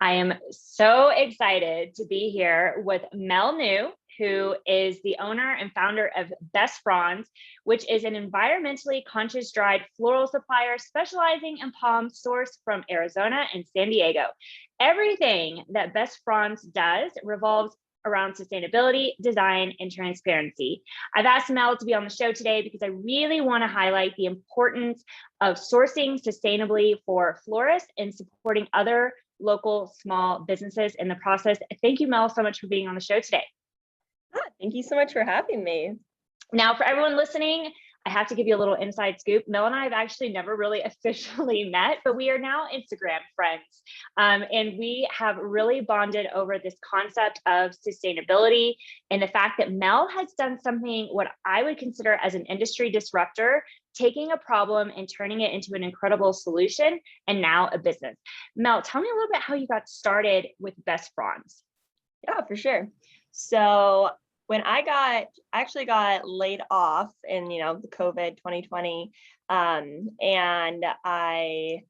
I am so excited to be here with Mel New, who is the owner and founder of Best Fronds, which is an environmentally conscious dried floral supplier specializing in palms sourced from Arizona and San Diego. Everything that Best Fronds does revolves around sustainability, design, and transparency. I've asked Mel to be on the show today because I really want to highlight the importance of sourcing sustainably for florists and supporting other local small businesses in the process. Thank you, Mel, so much for being on the show today. Thank you so much for having me. Now, for everyone listening, I have to give you a little inside scoop. Mel and I have actually never really officially met, but we are now Instagram friends. And we have really bonded over this concept of sustainability and the fact that Mel has done something what I would consider as an industry disruptor, taking a problem and turning it into an incredible solution, and now a business. Mel, tell me a little bit how you got started with Best Fronds. Yeah, for sure. So when I actually got laid off in, the COVID 2020, and I,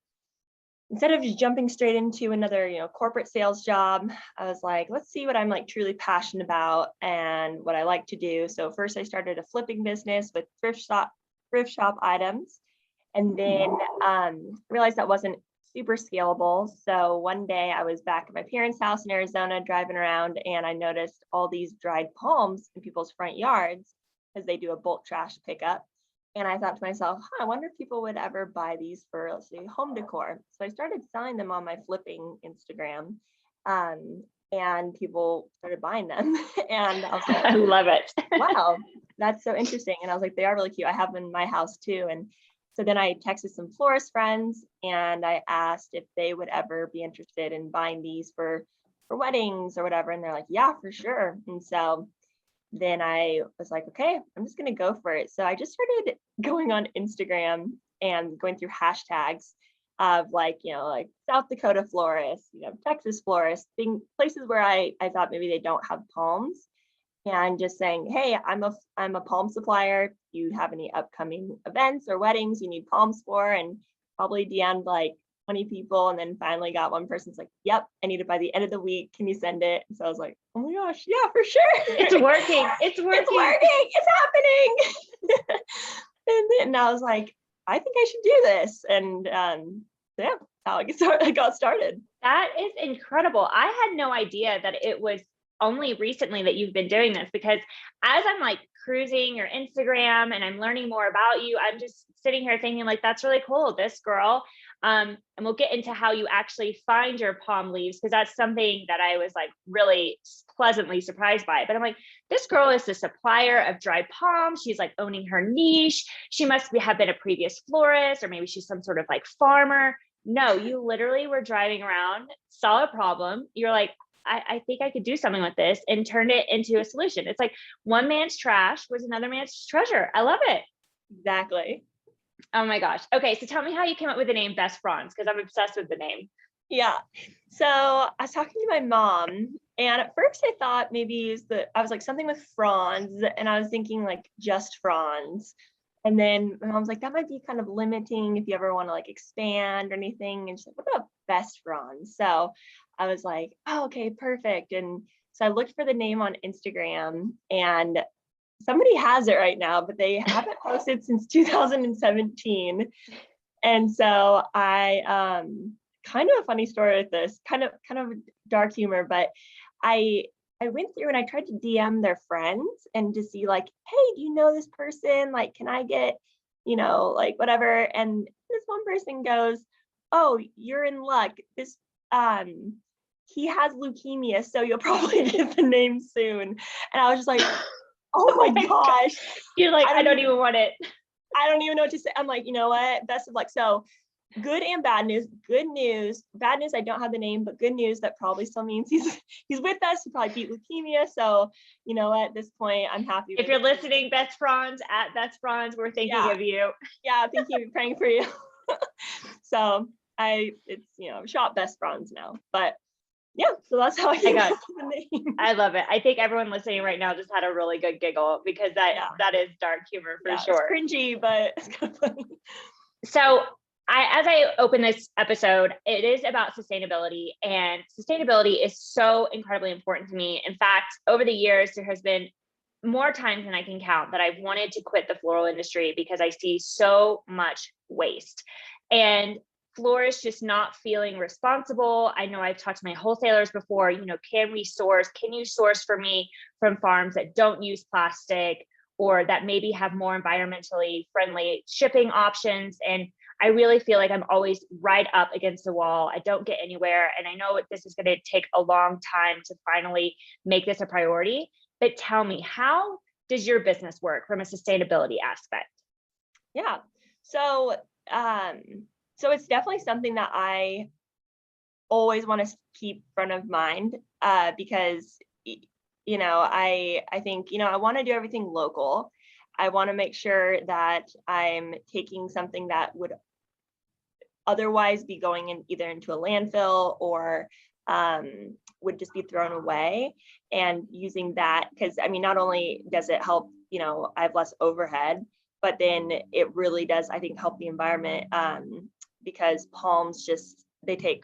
instead of just jumping straight into another, corporate sales job, I was like, let's see what I'm like truly passionate about and what I like to do. So first I started a flipping business with thrift shop items, and then realized that wasn't super scalable. So one day I was back at my parents' house in Arizona driving around, and I noticed all these dried palms in people's front yards because they do a bulk trash pickup. And I thought to myself, I wonder if people would ever buy these for, let's say, home decor. So I started selling them on my flipping Instagram, and people started buying them. And I was like, I love it. Wow, that's so interesting. And I was like, they are really cute. I have them in my house too. And so then I texted some florist friends and I asked if they would ever be interested in buying these for weddings or whatever. And they're like, yeah, for sure. And so then I was like, okay, I'm just going to go for it. So I just started going on Instagram and going through hashtags of like South Dakota florist, Texas florist, places where I thought maybe they don't have palms. And just saying, hey, I'm a palm supplier. If you have any upcoming events or weddings you need palms for, and probably DM'd like 20 people, and then finally got one person's like, yep, I need it by the end of the week. Can you send it? And so I was like, oh my gosh, yeah, for sure. It's working. It's working. It's working. It's happening. And then I was like, I think I should do this. And yeah, how I got started. That is incredible. I had no idea that it was only recently that you've been doing this, because as I'm like cruising your Instagram and I'm learning more about you, I'm just sitting here thinking like, that's really cool, this girl. And we'll get into how you actually find your palm leaves, because that's something that I was like really pleasantly surprised by. But I'm like, this girl is the supplier of dried palms. She's like owning her niche. She must have been a previous florist, or maybe she's some sort of like farmer. No, you literally were driving around, saw a problem. You're like, I think I could do something with this, and turned it into a solution. It's like one man's trash was another man's treasure. I love it. Exactly. Oh my gosh. Okay. So tell me how you came up with the name Best Fronds, because I'm obsessed with the name. Yeah. So I was talking to my mom, and at first I thought maybe I was like something with fronds, and I was thinking like just fronds. And then my mom's like, that might be kind of limiting if you ever want to like expand or anything. And she's like, what about Best Fronds? So I was like, oh, okay, perfect. And so I looked for the name on Instagram, and somebody has it right now, but they haven't posted since 2017. And so I, kind of a funny story with this, kind of dark humor, but I went through and I tried to DM their friends and to see like, hey, do you know this person? Like, can I get, like whatever. And this one person goes, oh, you're in luck. This, he has leukemia, so you'll probably get the name soon. And I was just like, oh my gosh. You're like, I don't even want it. I don't even know what to say. I'm like, you know what? Best of luck. So good and bad news. Good news. Bad news, I don't have the name, but good news, that probably still means he's with us. He probably beat leukemia. So you know what? At this point, I'm happy. If you're listening, Best Fronds, at Best Fronds, we're thinking of you. Yeah, thank you. Praying for you. So it's shop Best Fronds now. But yeah, so that's how I got the name. I love it. I think everyone listening right now just had a really good giggle, because that is dark humor for sure. It's cringy, but it's kind of funny. So as I open this episode, it is about sustainability, and sustainability is so incredibly important to me. In fact, over the years, there has been more times than I can count that I've wanted to quit the floral industry because I see so much waste and florists just not feeling responsible. I know I've talked to my wholesalers before, can you source for me from farms that don't use plastic or that maybe have more environmentally friendly shipping options? And I really feel like I'm always right up against the wall. I don't get anywhere. And I know this is going to take a long time to finally make this a priority. But tell me, how does your business work from a sustainability aspect? Yeah. So, it's definitely something that I always want to keep front of mind, because, I think, I want to do everything local. I want to make sure that I'm taking something that would otherwise be going in either into a landfill or would just be thrown away, and using that, because not only does it help, I have less overhead, but then it really does, I think, help the environment, because palms just they take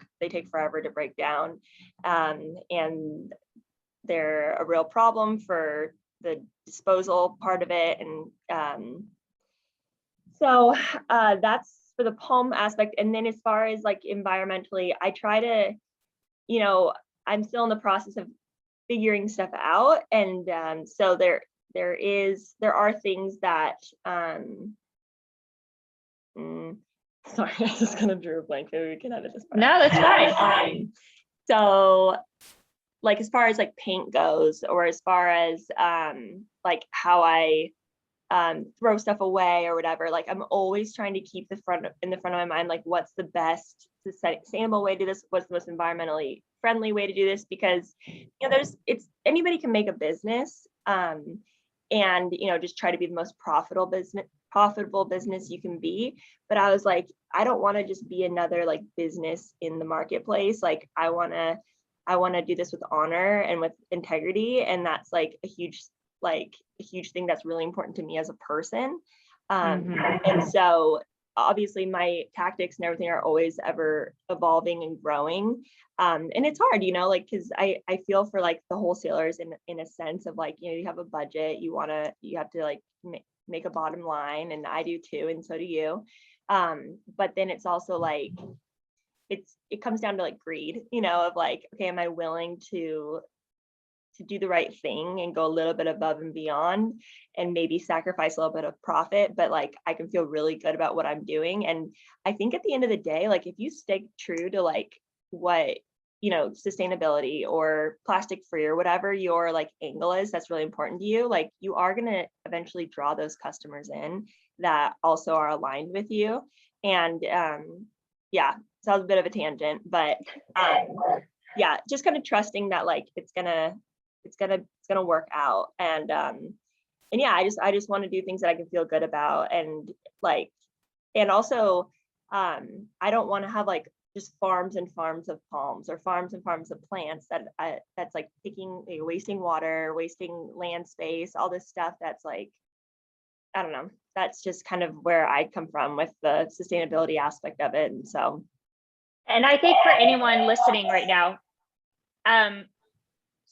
forever to break down, and they're a real problem for the disposal part of it. And so that's for the palm aspect. And then as far as like environmentally, I try to, I'm still in the process of figuring stuff out. And so there are things that, sorry, I was just gonna draw a blank. Maybe we can edit this part. No, that's fine. So like as far as like paint goes, or as far as like how I throw stuff away or whatever, like I'm always trying to keep in the front of my mind, like what's the best sustainable way to do this, what's the most environmentally friendly way to do this, because anybody can make a business, and just try to be the most profitable business you can be. But I was like, I don't want to just be another like business in the marketplace. Like I want to do this with honor and with integrity, and that's like a huge thing that's really important to me as a person. And so obviously my tactics and everything are always ever evolving and growing. And it's hard, like, because I feel for like the wholesalers in a sense of like, you have a budget, you have to like make a bottom line, and I do too, and so do you. But then it's also like, it comes down to like greed, of like, okay, am I willing to do the right thing and go a little bit above and beyond and maybe sacrifice a little bit of profit, but like I can feel really good about what I'm doing. And I think at the end of the day, like if you stick true to like what, sustainability or plastic free or whatever your like angle is, that's really important to you, like you are going to eventually draw those customers in that also are aligned with you. And yeah, so that was a bit of a tangent, but yeah, just kind of trusting that like it's gonna work out. And yeah, I just want to do things that I can feel good about. And like, and also I don't want to have like just farms and farms of palms or farms and farms of plants that's like wasting water, wasting land space, all this stuff that's like, I don't know, that's just kind of where I come from with the sustainability aspect of it. And so, and I think for anyone listening right now,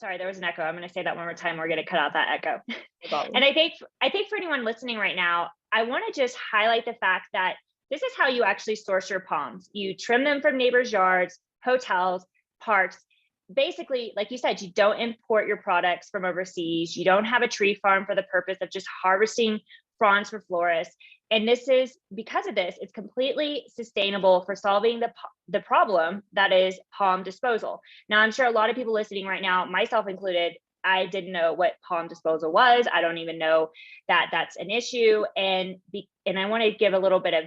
sorry, there was an echo. I'm going to say that one more time. We're going to cut out that echo. And I think for anyone listening right now, I want to just highlight the fact that this is how you actually source your palms. You trim them from neighbors' yards, hotels, parks. Basically, like you said, you don't import your products from overseas. You don't have a tree farm for the purpose of just harvesting fronds for florists. And this is, because of this, it's completely sustainable for solving the problem that is palm disposal. Now, I'm sure a lot of people listening right now, myself included, I didn't know what palm disposal was. I don't even know that that's an issue. And I want to give a little bit of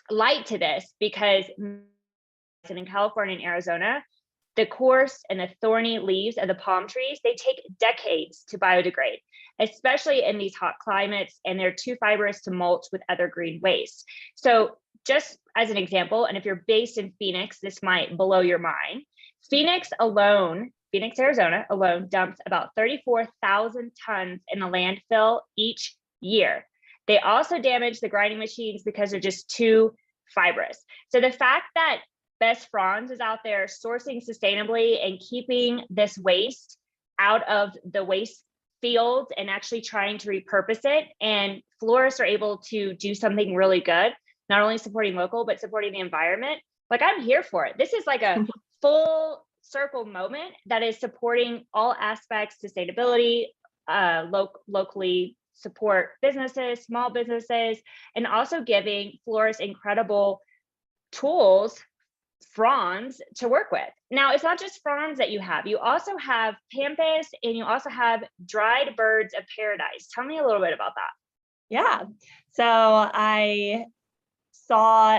light to this, because in California and Arizona, the coarse and the thorny leaves of the palm trees, they take decades to biodegrade, especially in these hot climates, and they're too fibrous to mulch with other green waste. So just as an example, and if you're based in Phoenix, this might blow your mind. Phoenix, Arizona alone dumps about 34,000 tons in the landfill each year. They also damage the grinding machines because they're just too fibrous. So the fact that Best Fronds is out there sourcing sustainably and keeping this waste out of the waste fields and actually trying to repurpose it, and florists are able to do something really good, not only supporting local, but supporting the environment. Like, I'm here for it. This is like a full circle moment that is supporting all aspects, sustainability, locally support businesses, small businesses, and also giving florists incredible tools, fronds, to work with. Now, it's not just fronds that you have. You also have pampas, and you also have dried birds of paradise. Tell me a little bit about that. Yeah. So I saw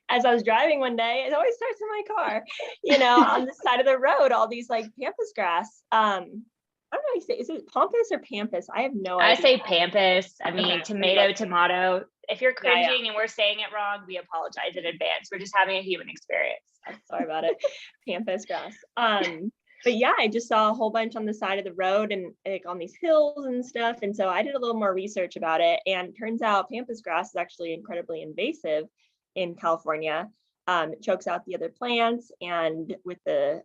as I was driving one day, it always starts in my car, on the side of the road, all these like pampas grass. I don't know how you say, is it pampas or pampas? I have no idea. I say pampas. I mean, okay. Tomato. If you're cringing Yeah. and we're saying it wrong, we apologize in advance. We're just having a human experience. I'm sorry about it. Pampas grass. But yeah, I just saw a whole bunch on the side of the road and like on these hills and stuff. And so I did a little more research about it. And it turns out pampas grass is actually incredibly invasive in California. It chokes out the other plants, and with the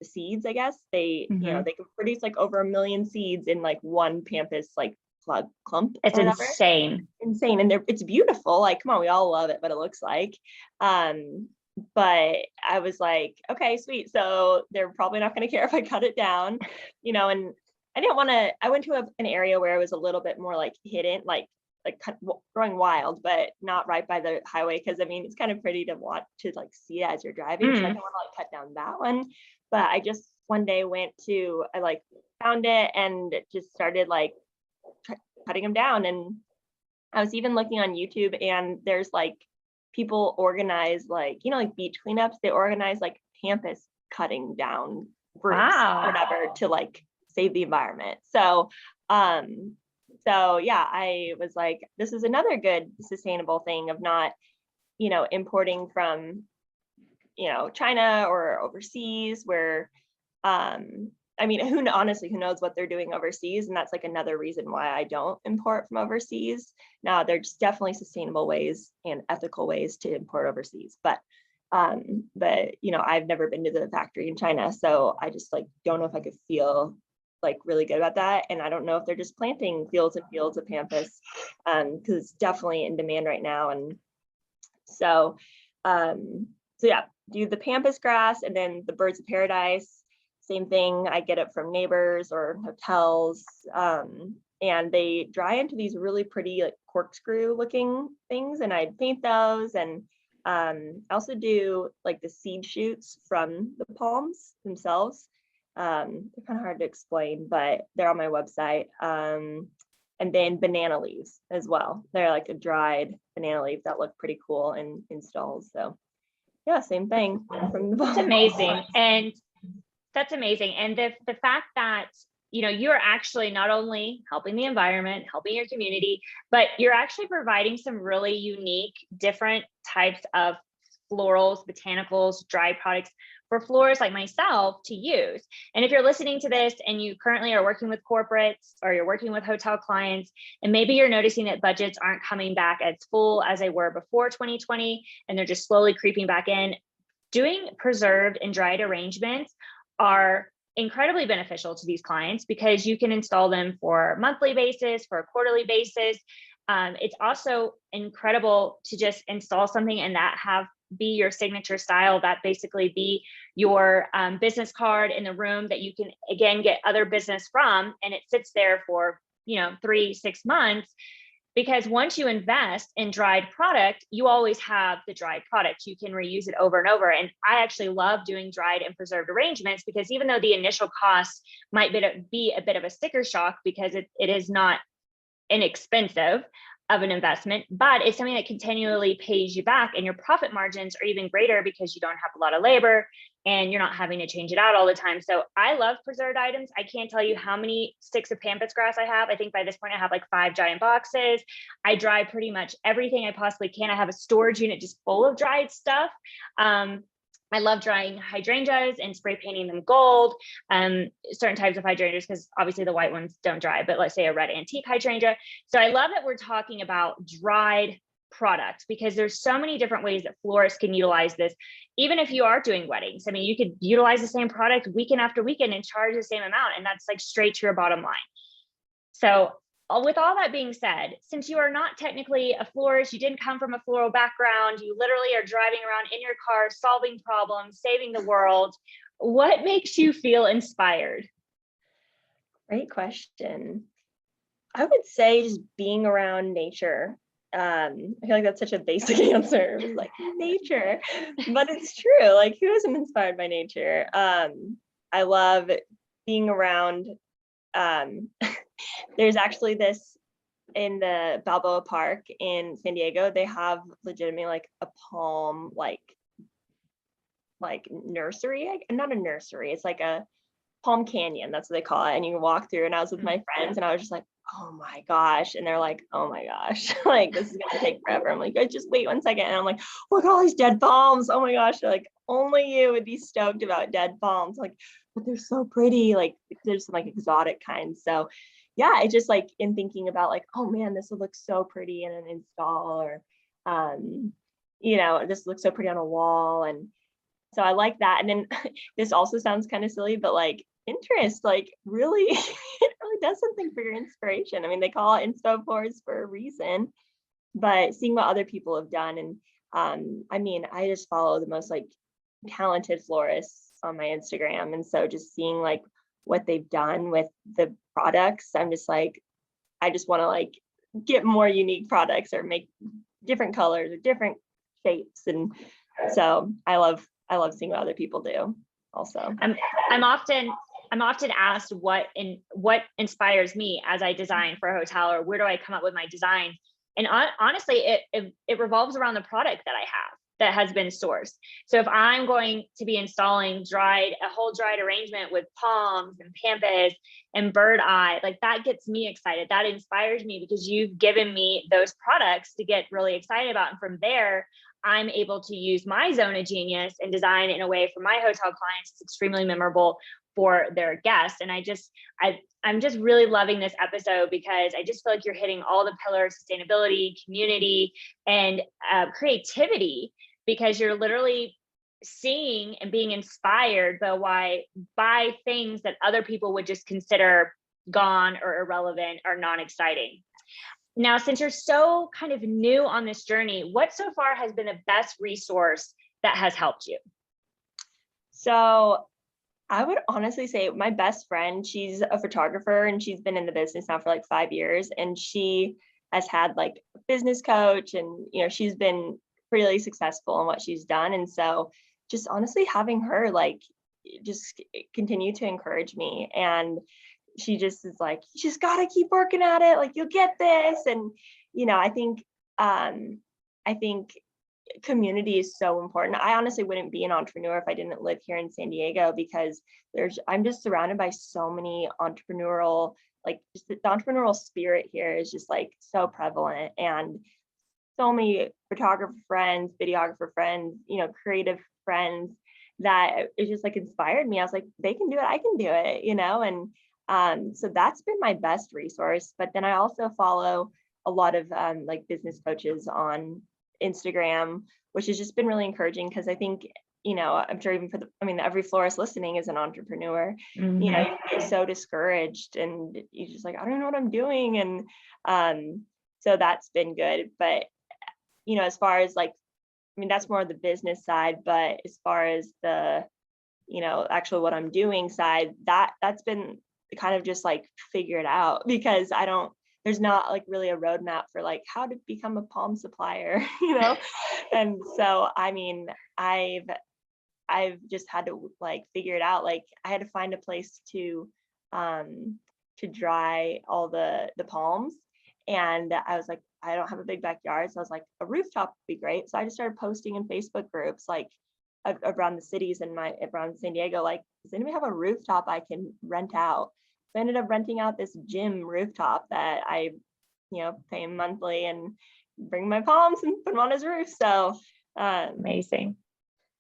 seeds, I guess they they can produce like over 1 million seeds in like one pampas like clump. It's insane. And it's beautiful. Like, come on, we all love it, but it looks like. But I was like, okay, sweet. So they're probably not going to care if I cut it down, and I didn't want to. I went to an area where it was a little bit more like hidden, like growing wild, but not right by the highway, because I mean it's kind of pretty to watch, to like see it as you're driving. So I don't want to like cut down that one. But I just one day I like found it and just started like cutting them down. And I was even looking on YouTube, and there's like people organize like like beach cleanups. They organize like pampas cutting down groups, whatever, to like save the environment. So yeah, I was like, this is another good sustainable thing of not, importing from, China or overseas, where, I mean, honestly, who knows what they're doing overseas? And that's like another reason why I don't import from overseas. Now, there's definitely sustainable ways and ethical ways to import overseas, but I've never been to the factory in China, so I just like don't know if I could feel like really good about that. And I don't know if they're just planting fields and fields of pampas, because it's definitely in demand right now. And so yeah, do the pampas grass, and then the birds of paradise. Same thing, I get it from neighbors or hotels, and they dry into these really pretty like corkscrew looking things, and I paint those. And I also do like the seed shoots from the palms themselves. They're kind of hard to explain, but they're on my website. And then banana leaves as well. They're like a dried banana leaf that look pretty cool in stalls. So yeah, same thing from the palms. That's amazing. And that's amazing. And the fact that, you're actually not only helping the environment, helping your community, but you're actually providing some really unique, different types of florals, botanicals, dried products for florists like myself to use. And if you're listening to this and you currently are working with corporates, or you're working with hotel clients, and maybe you're noticing that budgets aren't coming back as full as they were before 2020, and they're just slowly creeping back in, doing preserved and dried arrangements are incredibly beneficial to these clients, because you can install them for a monthly basis, for a quarterly basis. It's also incredible to just install something and that be your signature style, that basically be your business card in the room that you can again get other business from, and it sits there for 3-6 months. Because once you invest in dried product, you always have the dried product. You can reuse it over and over. And I actually love doing dried and preserved arrangements, because even though the initial cost might be a bit of a sticker shock, because it is not inexpensive of an investment, but it's something that continually pays you back, and your profit margins are even greater because you don't have a lot of labor and you're not having to change it out all the time. So I love preserved items. I can't tell you how many sticks of pampas grass I have. I think by this point I have like 5 giant boxes. I dry pretty much everything I possibly can. I have a storage unit just full of dried stuff. I love drying hydrangeas and spray painting them gold, certain types of hydrangeas, because obviously the white ones don't dry, but let's say a red antique hydrangea. So I love that we're talking about dried product, because there's so many different ways that florists can utilize this. Even if you are doing weddings, I mean, you could utilize the same product weekend after weekend and charge the same amount, and that's like straight to your bottom line. So with all that being said, since you are not technically a florist, you didn't come from a floral background, you literally are driving around in your car, solving problems, saving the world, what makes you feel inspired? Great question. I would say just being around nature. I feel like that's such a basic answer. It's like nature, but it's true. Like, who isn't inspired by nature? I love being around. There's actually this in the Balboa Park in San Diego. They have legitimately like a palm like nursery. Not a nursery. It's like a palm canyon. That's what they call it. And you can walk through. And I was with my friends, and I was just like, oh my gosh. And they're like, oh my gosh, like this is gonna take forever. I'm like, just wait 1 second. And I'm like, look at all these dead palms. Oh my gosh. They're like, only you would be stoked about dead palms. Like, but they're so pretty. Like, there's some like exotic kinds. So yeah, it's just like in thinking about like, oh man, this would look so pretty in an install, or this looks so pretty on a wall. And so I like that. And then this also sounds kind of silly, but like interest, like really, it really does something for your inspiration. I mean, they call it inspo florists for a reason, but seeing what other people have done. And I mean, I just follow the most like talented florists on my Instagram. And so just seeing like what they've done with the products, I'm just like, I just want to like get more unique products or make different colors or different shapes. And so I love seeing what other people do also. I'm often asked what inspires me as I design for a hotel, or where do I come up with my design? And honestly, it revolves around the product that I have that has been sourced. So if I'm going to be installing a whole dried arrangement with palms and pampas and bird eye, like that gets me excited. That inspires me because you've given me those products to get really excited about. And from there, I'm able to use my zone of genius and design in a way for my hotel clients it's extremely memorable for their guests. And I'm just really loving this episode because I just feel like you're hitting all the pillars: sustainability, community, and creativity, because you're literally seeing and being inspired by things that other people would just consider gone or irrelevant or non-exciting. Now, since you're so kind of new on this journey, what so far has been the best resource that has helped you? So I would honestly say my best friend, she's a photographer and she's been in the business now for like 5 years, and she has had like a business coach, and she's been really successful in what she's done. And so just honestly having her like just continue to encourage me, and she just is like, you just got to keep working at it, like you'll get this. And I think community is so important. I honestly wouldn't be an entrepreneur if I didn't live here in San Diego, because I'm just surrounded by so many entrepreneurial, like just the entrepreneurial spirit here is just like so prevalent, and so many photographer friends, videographer friends, creative friends that it just like inspired me. I was like, they can do it, I can do it, and so that's been my best resource. But then I also follow a lot of like business coaches on Instagram, which has just been really encouraging, because I think, I'm sure even every florist listening is an entrepreneur. Mm-hmm. You get so discouraged and you just like, I don't know what I'm doing. And so that's been good. But, as far as like, that's more of the business side, but as far as the, actually what I'm doing side, that's been kind of just like figure it out, because there's not like really a roadmap for like how to become a palm supplier, And so, I've just had to like figure it out. Like I had to find a place to dry all the palms. And I was like, I don't have a big backyard. So I was like, a rooftop would be great. So I just started posting in Facebook groups, like around the cities around San Diego, like, does anybody have a rooftop I can rent out? So I ended up renting out this gym rooftop that I, pay him monthly and bring my palms and put them on his roof. So Amazing.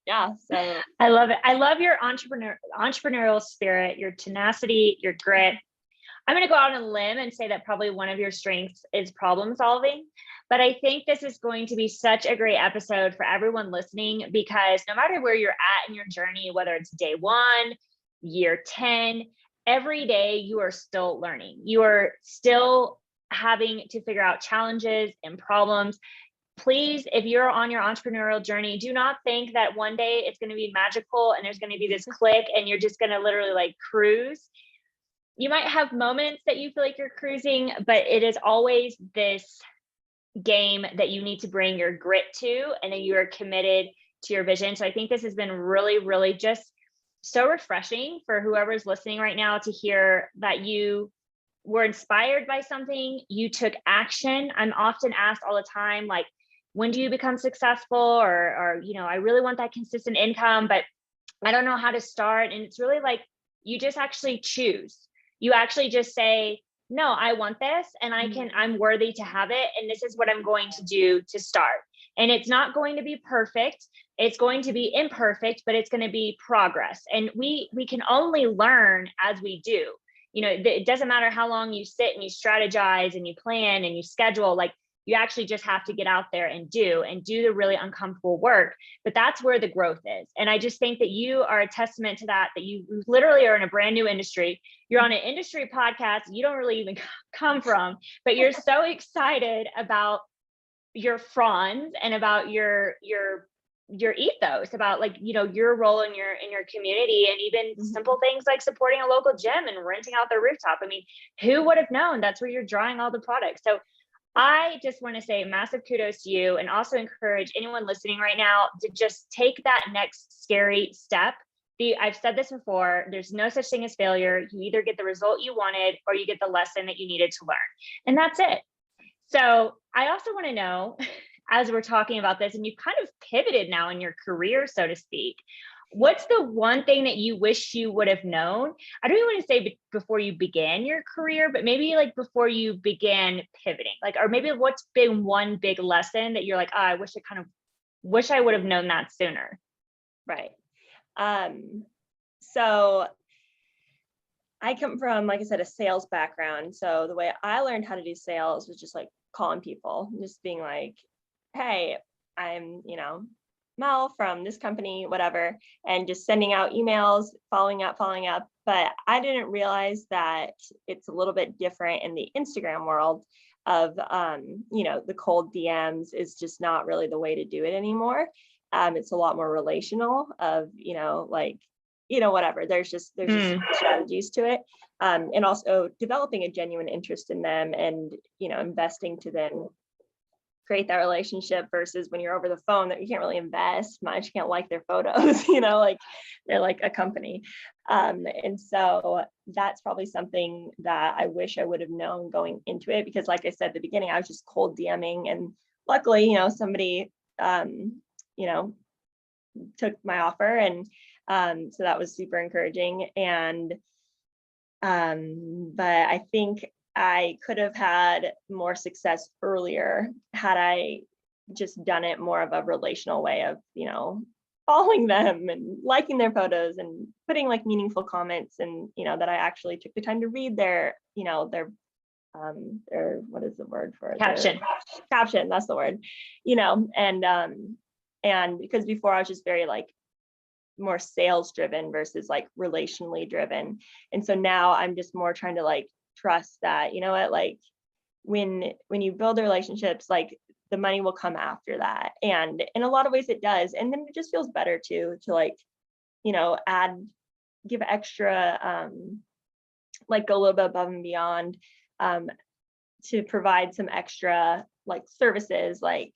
Yeah. So I love it. I love your entrepreneurial spirit, your tenacity, your grit. I'm going to go out on a limb and say that probably one of your strengths is problem solving. But I think this is going to be such a great episode for everyone listening, because no matter where you're at in your journey, whether it's day 1, year 10, every day you are still learning. You are still having to figure out challenges and problems. Please, if you're on your entrepreneurial journey, do not think that one day it's going to be magical and there's going to be this click and you're just going to literally like cruise. You might have moments that you feel like you're cruising, but it is always this game that you need to bring your grit to, and then you are committed to your vision. So I think this has been really, really just so refreshing for whoever's listening right now to hear that you were inspired by something, you took action. I'm often asked all the time, like, when do you become successful? Or, I really want that consistent income, but I don't know how to start. And it's really like, you just actually choose. You actually just say, no, I want this and I'm worthy to have it. And this is what I'm going to do to start. And it's not going to be perfect. It's going to be imperfect, but it's going to be progress. And we can only learn as we do. It doesn't matter how long you sit and you strategize and you plan and you schedule, like you actually just have to get out there and do the really uncomfortable work. But that's where the growth is. And I just think that you are a testament to that you literally are in a brand new industry. You're on an industry podcast you don't really even come from, but you're so excited about your Fronds and about your ethos, about your role in your community, and even simple things like supporting a local gym and renting out their rooftop. I mean, who would have known that's where you're drawing all the products? So I just want to say massive kudos to you, and also encourage anyone listening right now to just take that next scary step. I've said this before, there's no such thing as failure. You either get the result you wanted or you get the lesson that you needed to learn. And that's it. So I also want to know, as we're talking about this, and you've kind of pivoted now in your career, so to speak, what's the one thing that you wish you would have known? I don't even want to say before you began your career, but maybe like before you began pivoting, or maybe what's been one big lesson that you're like, I wish I would have known that sooner. Right. So I come from, like I said, a sales background. So the way I learned how to do sales was just like calling people, just being like, hey, I'm, Mel from this company, whatever, and just sending out emails, following up. But I didn't realize that it's a little bit different in the Instagram world of, the cold DMs is just not really the way to do it anymore. It's a lot more relational of, whatever. There's just strategies to it. And also developing a genuine interest in them and, investing to then create that relationship, versus when you're over the phone that you can't really invest much, you can't like their photos, they're like a company. And so that's probably something that I wish I would have known going into it, because like I said at the beginning, I was just cold DMing, and luckily, somebody, took my offer, and so that was super encouraging. And but I think I could have had more success earlier had I just done it more of a relational way of, following them and liking their photos and putting like meaningful comments, and, that I actually took the time to read their what is the word for it? Caption, that's the word, and because before I was just very like more sales driven versus like relationally driven. And so now I'm just more trying to like trust that, like when you build the relationships, like the money will come after that. And in a lot of ways it does. And then it just feels better to like, give extra, like go a little bit above and beyond, to provide some extra like services. Like,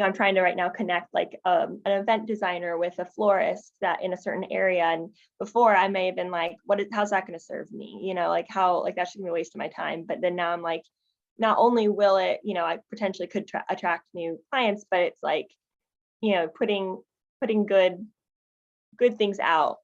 I'm trying to right now connect like an event designer with a florist that in a certain area. And before I may have been like, how's that going to serve me? How, like that should be a waste of my time. But then now I'm like, not only will it, I potentially could attract new clients, but it's like, putting good things out,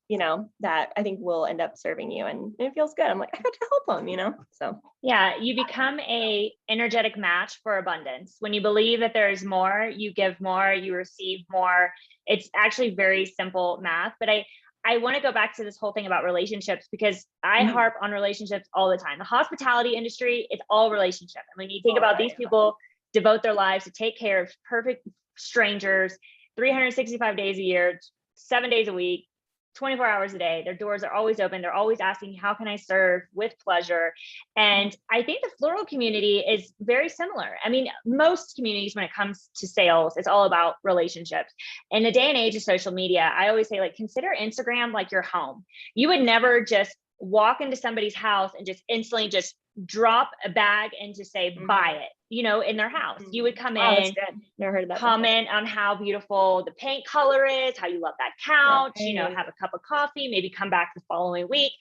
that I think will end up serving you, and it feels good. I'm like, I got to help them, so. Yeah, you become a energetic match for abundance. When you believe that there is more, you give more, you receive more. It's actually very simple math. But I I want to go back to this whole thing about relationships, because I Mhm. harp on relationships all the time. The hospitality industry, it's all relationship. I mean, you think Oh, about right. these people devote their lives to take care of perfect strangers 365 days a year, 7 days a week, 24 hours a day. Their doors are always open. They're always asking, how can I serve with pleasure? And I think the floral community is very similar. I mean, most communities, when it comes to sales, it's all about relationships. In the day and age of social media, I always say, like, consider Instagram like your home. You would never just walk into somebody's house and just instantly just drop a bag and just say, buy it, in their house. You would come Wow, that's in, good. Never heard of that before. comment on how beautiful the paint color is, how you love that couch, Right. have a cup of coffee, maybe come back the following week.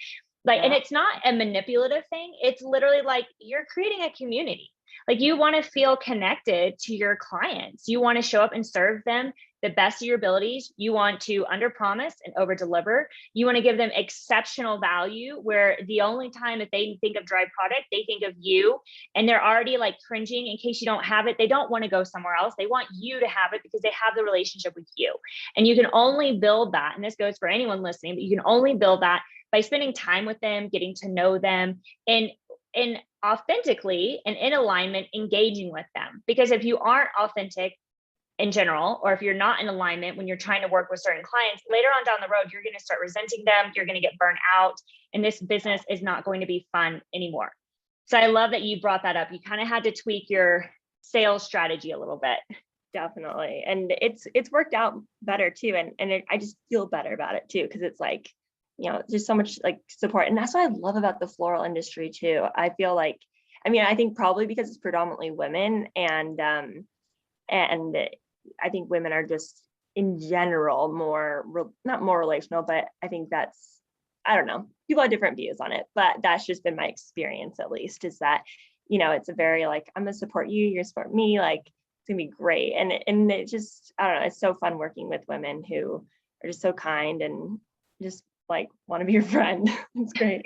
Like, and Yeah. it's not a manipulative thing. It's literally like you're creating a community. Like, you want to feel connected to your clients. You want to show up and serve them the best of your abilities. You want to under promise and over deliver. You want to give them exceptional value, where the only time that they think of dry product, they think of you, and they're already like cringing in case you don't have it. They don't want to go somewhere else. They want you to have it because they have the relationship with you. And you can only build that. And this goes for anyone listening, but you can only build that by spending time with them, getting to know them, and authentically and in alignment, engaging with them. Because if you aren't authentic in general, or if you're not in alignment when you're trying to work with certain clients, later on down the road, you're going to start resenting them. You're going to get burnt out, and this business is not going to be fun anymore. So I love that you brought that up. You kind of had to tweak your sales strategy a little bit. Definitely. And it's worked out better too. And I just feel better about it too, because it's like, there's so much like support. And that's what I love about the floral industry too. I feel like, I think probably because it's predominantly women, and I think women are just in general not more relational, but I think I don't know, people have different views on it, but that's just been my experience, at least, is that, it's a very like, I'm gonna support you, you're gonna support me, like it's gonna be great. And it just, I don't know, it's so fun working with women who are just so kind and just like want to be your friend. It's great.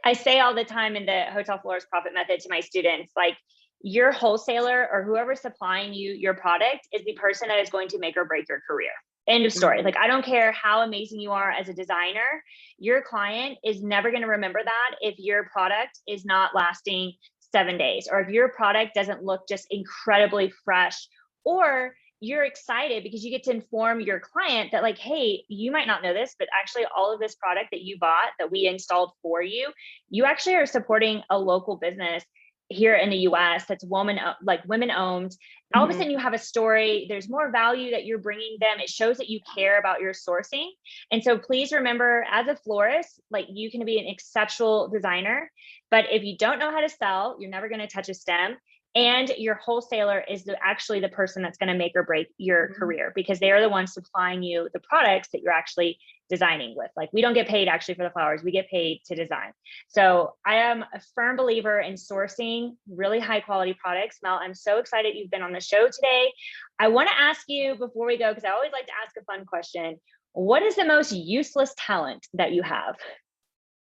I say all the time in the Hotel Florist Profit Method to my students, like, your wholesaler or whoever's supplying you your product is the person that is going to make or break your career. End of story. Like, I don't care how amazing you are as a designer, your client is never going to remember that if your product is not lasting 7 days, or if your product doesn't look just incredibly fresh, or you're excited because you get to inform your client that, like, hey, you might not know this, but actually all of this product that you bought, that we installed for you, you actually are supporting a local business here in the US that's women owned. All of a sudden you have a story. There's more value that you're bringing them. It shows that you care about your sourcing. And so please remember, as a florist, like, you can be an exceptional designer, but if you don't know how to sell, you're never going to touch a stem. And your wholesaler is actually the person that's going to make or break your career, because they are the ones supplying you the products that you're actually designing with. Like, we don't get paid actually for the flowers, we get paid to design. So I am a firm believer in sourcing really high quality products. Mel, I'm so excited you've been on the show today. I want to ask you before we go, because I always like to ask a fun question, what is the most useless talent that you have?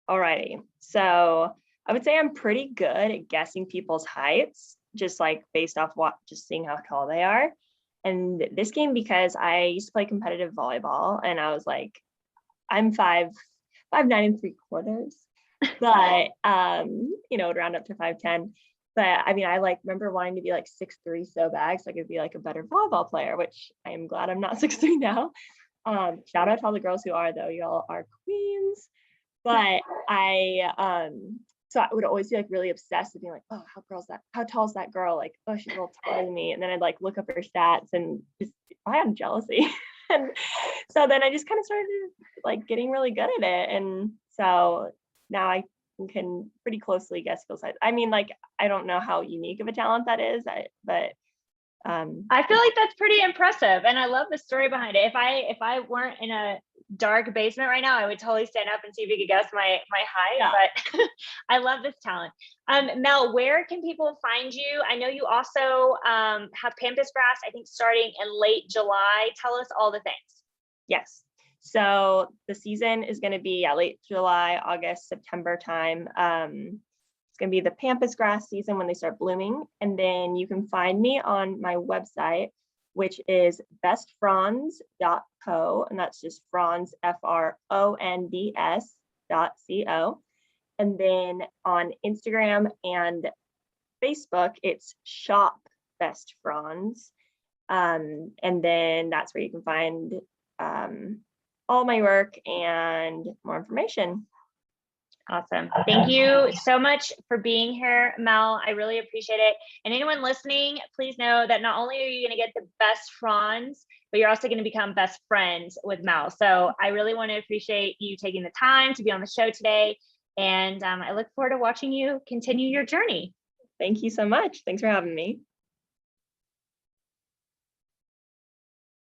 Alrighty. So I would say I'm pretty good at guessing people's heights, just like based off just seeing how tall they are. And this game, because I used to play competitive volleyball, and I was like, I'm 5'9" and 3/4, but would round up to 5'10". But I like remember wanting to be like 6'3" so bad, so I could be like a better volleyball player, which I am glad I'm not 6'3" now. Shout out to all the girls who are, though, y'all are queens. But so I would always be like really obsessed with being like, oh, how tall is that girl? Like, oh, she's a little taller than me. And then I'd like look up her stats and just, I had jealousy. And so then I just kind of started like getting really good at it. And so now I can pretty closely guess skill size. Like, I don't know how unique of a talent that is, but I feel like that's pretty impressive, and I love the story behind it. If I weren't in a dark basement right now, I would totally stand up and see if you could guess my height. Yeah. But I love this talent. Mel, where can people find you? I know you also have Pampas Grass, I think, starting in late July. Tell us all the things. Yes. So the season is going to be late July, August, September time. Going to be the Pampas grass season when they start blooming. And then you can find me on my website, which is bestfronds.co, and that's just Fronds, FRONDS.co. And then on Instagram and Facebook, it's Shop Best Fronds. And then that's where you can find all my work and more information. Awesome. Thank you so much for being here, Mel. I really appreciate it. And anyone listening, please know that not only are you going to get the best fronds, but you're also going to become best friends with Mel. So I really want to appreciate you taking the time to be on the show today. And I look forward to watching you continue your journey. Thank you so much. Thanks for having me.